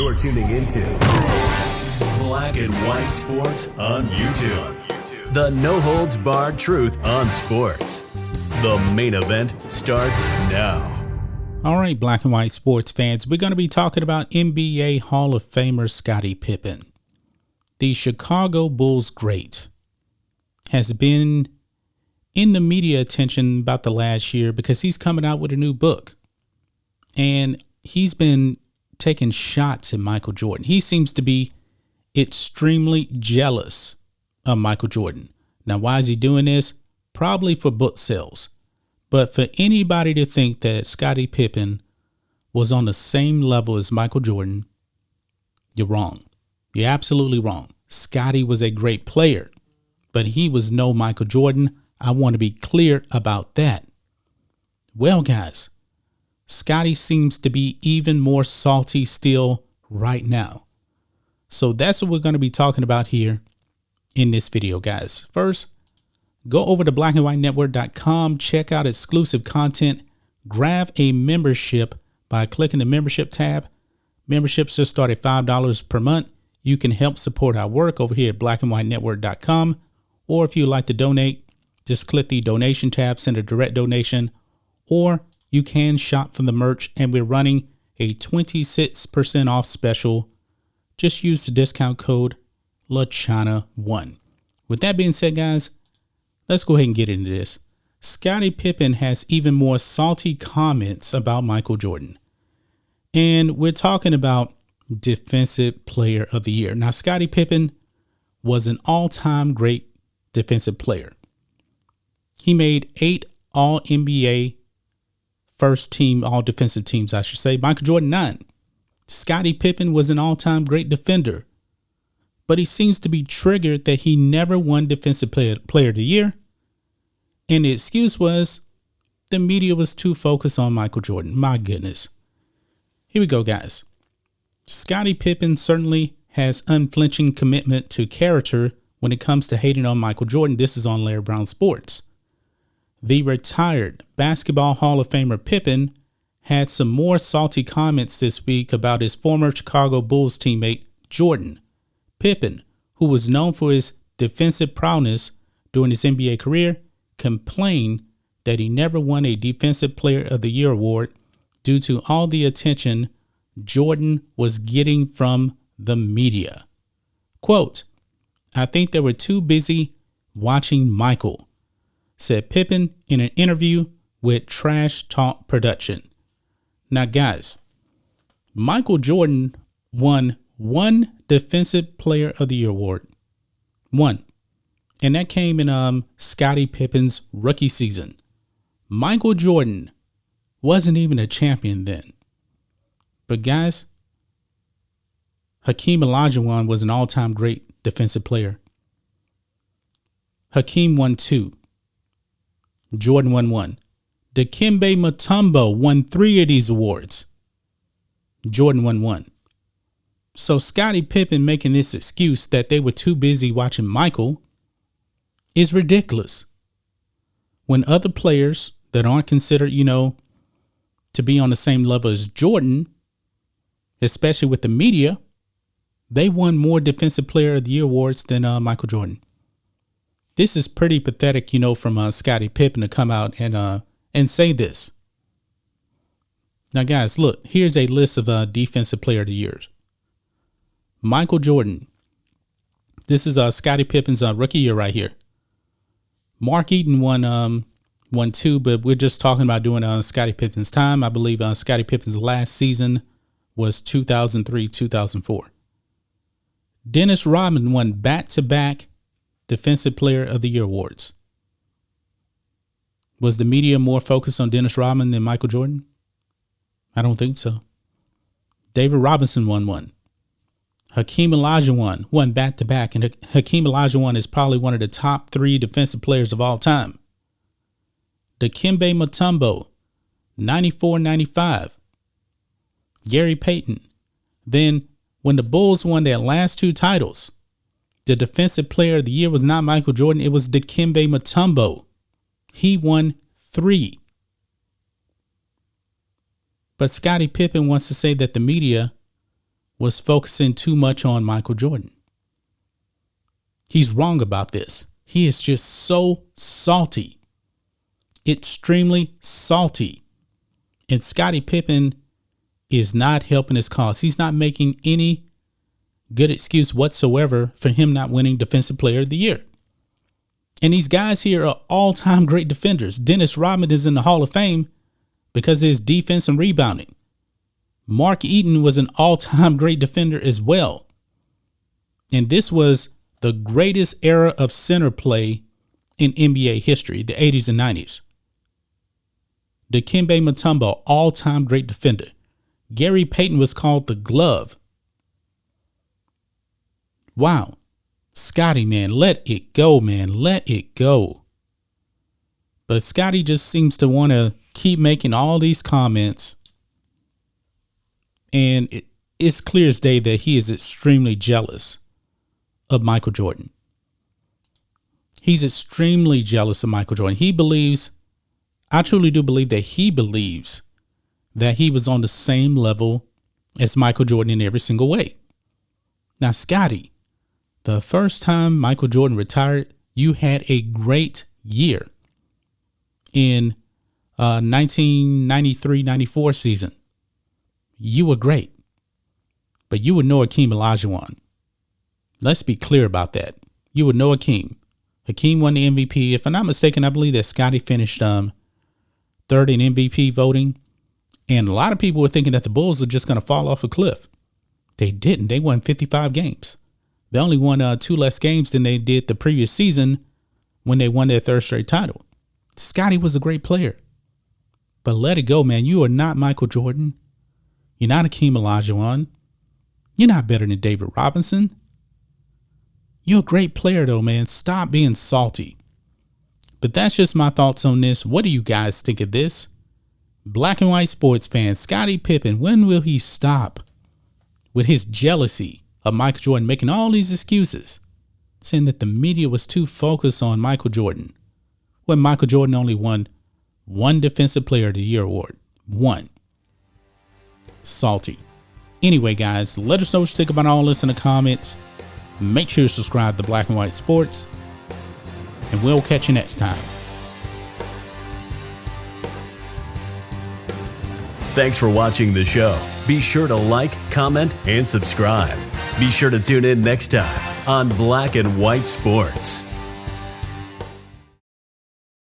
You're tuning into Black and White Sports on YouTube. The no-holds-barred truth on sports. The main event starts now. All right, Black and White sports fans, we're going to be talking about NBA Hall of Famer Scottie Pippen. The Chicago Bulls great has been in the media attention about the last year because he's coming out with a new book. And he's been taking shots at Michael Jordan. He seems to be extremely jealous of Michael Jordan. Now, why is he doing this? Probably for book sales. But for anybody to think that Scottie Pippen was on the same level as Michael Jordan, you're wrong. You're absolutely wrong. Scottie was a great player, but he was no Michael Jordan. I want to be clear about that. Well, guys, Scottie seems to be even more salty still right now. So that's what we're going to be talking about here in this video, guys. First, go over to blackandwhitenetwork.com, check out exclusive content, grab a membership by clicking the membership tab. Memberships just start at $5 per month. You can help support our work over here at blackandwhitenetwork.com. Or if you'd like to donate, just click the donation tab, send a direct donation, or you can shop from the merch, and we're running a 26% off special. Just use the discount code LaChana1. With that being said, guys, let's go ahead and get into this. Scottie Pippen has even more salty comments about Michael Jordan. And we're talking about Defensive Player of the Year. Now, Scottie Pippen was an all-time great defensive player. He made 8 All-NBA first team, all defensive teams, I should say. Michael Jordan, 9. Scottie Pippen was an all-time great defender. But he seems to be triggered that he never won Defensive Player of the Year. And the excuse was the media was too focused on Michael Jordan. My goodness. Here we go, guys. Scottie Pippen certainly has unflinching commitment to character when it comes to hating on Michael Jordan. This is on Larry Brown Sports. The retired Basketball Hall of Famer Pippen had some more salty comments this week about his former Chicago Bulls teammate, Jordan. Pippen, who was known for his defensive prowess during his NBA career, complained that he never won a Defensive Player of the Year award due to all the attention Jordan was getting from the media. Quote, "I think they were too busy watching Michael," said Pippen in an interview with Trash Talk Production. Now, guys, Michael Jordan won one Defensive Player of the Year award. One. And that came in Scottie Pippen's rookie season. Michael Jordan wasn't even a champion then. But guys, Hakeem Olajuwon was an all-time great defensive player. Hakeem won 2. Jordan won 1. Dikembe Mutombo won 3 of these awards. Jordan won 1. So Scottie Pippen making this excuse that they were too busy watching Michael is ridiculous. When other players that aren't considered, to be on the same level as Jordan, especially with the media, they won more Defensive Player of the Year awards than Michael Jordan. This is pretty pathetic, from Scottie Pippen to come out and say this. Now, guys, look, here's a list of Defensive Player of the Years. Michael Jordan. This is Scottie Pippen's rookie year right here. Mark Eaton won 2, but we're just talking about doing Scottie Pippen's time. I believe Scottie Pippen's last season was 2003-2004. Dennis Rodman won back-to-back Defensive Player of the Year awards. Was the media more focused on Dennis Rodman than Michael Jordan? I don't think so. David Robinson won 1. Hakeem Olajuwon won back-to-back, and Hakeem Olajuwon is probably one of the top 3 defensive players of all time. Dikembe Mutombo, 94-95. Gary Payton. Then, when the Bulls won their last 2 titles, the Defensive Player of the Year was not Michael Jordan. It was Dikembe Mutombo. He won 3. But Scottie Pippen wants to say that the media was focusing too much on Michael Jordan. He's wrong about this. He is just so salty, extremely salty. And Scottie Pippen is not helping his cause. He's not making any good excuse whatsoever for him not winning Defensive Player of the Year. And these guys here are all-time great defenders. Dennis Rodman is in the Hall of Fame because of his defense and rebounding. Mark Eaton was an all-time great defender as well. And this was the greatest era of center play in NBA history, the 80s and 90s. Dikembe Mutombo, all-time great defender. Gary Payton was called the Glove. Wow. Scottie, man, let it go, man. Let it go. But Scottie just seems to want to keep making all these comments. And it's clear as day that he is extremely jealous of Michael Jordan. He's extremely jealous of Michael Jordan. He believes, I truly do believe that he believes that he was on the same level as Michael Jordan in every single way. Now, Scottie, the first time Michael Jordan retired, you had a great year in 1993-94 season. You were great, but you were no Hakeem Olajuwon. Let's be clear about that. You were no Hakeem. Hakeem won the MVP. If I'm not mistaken, I believe that Scottie finished third in MVP voting. And a lot of people were thinking that the Bulls are just going to fall off a cliff. They didn't. They won 55 games. They only won 2 less games than they did the previous season when they won their third straight title. Scottie was a great player. But let it go, man. You are not Michael Jordan. You're not Hakeem Olajuwon. You're not better than David Robinson. You're a great player, though, man. Stop being salty. But that's just my thoughts on this. What do you guys think of this? Black and white sports fans, Scottie Pippen, when will he stop with his jealousy of Michael Jordan, making all these excuses, saying that the media was too focused on Michael Jordan, when Michael Jordan only won one Defensive Player of the Year award? One. Salty. Anyway, guys, let us know what you think about all this in the comments. Make sure you subscribe to Black and White Sports, and we'll catch you next time. Thanks for watching the show. Be sure to like, comment, and subscribe. Be sure to tune in next time on Black and White Sports.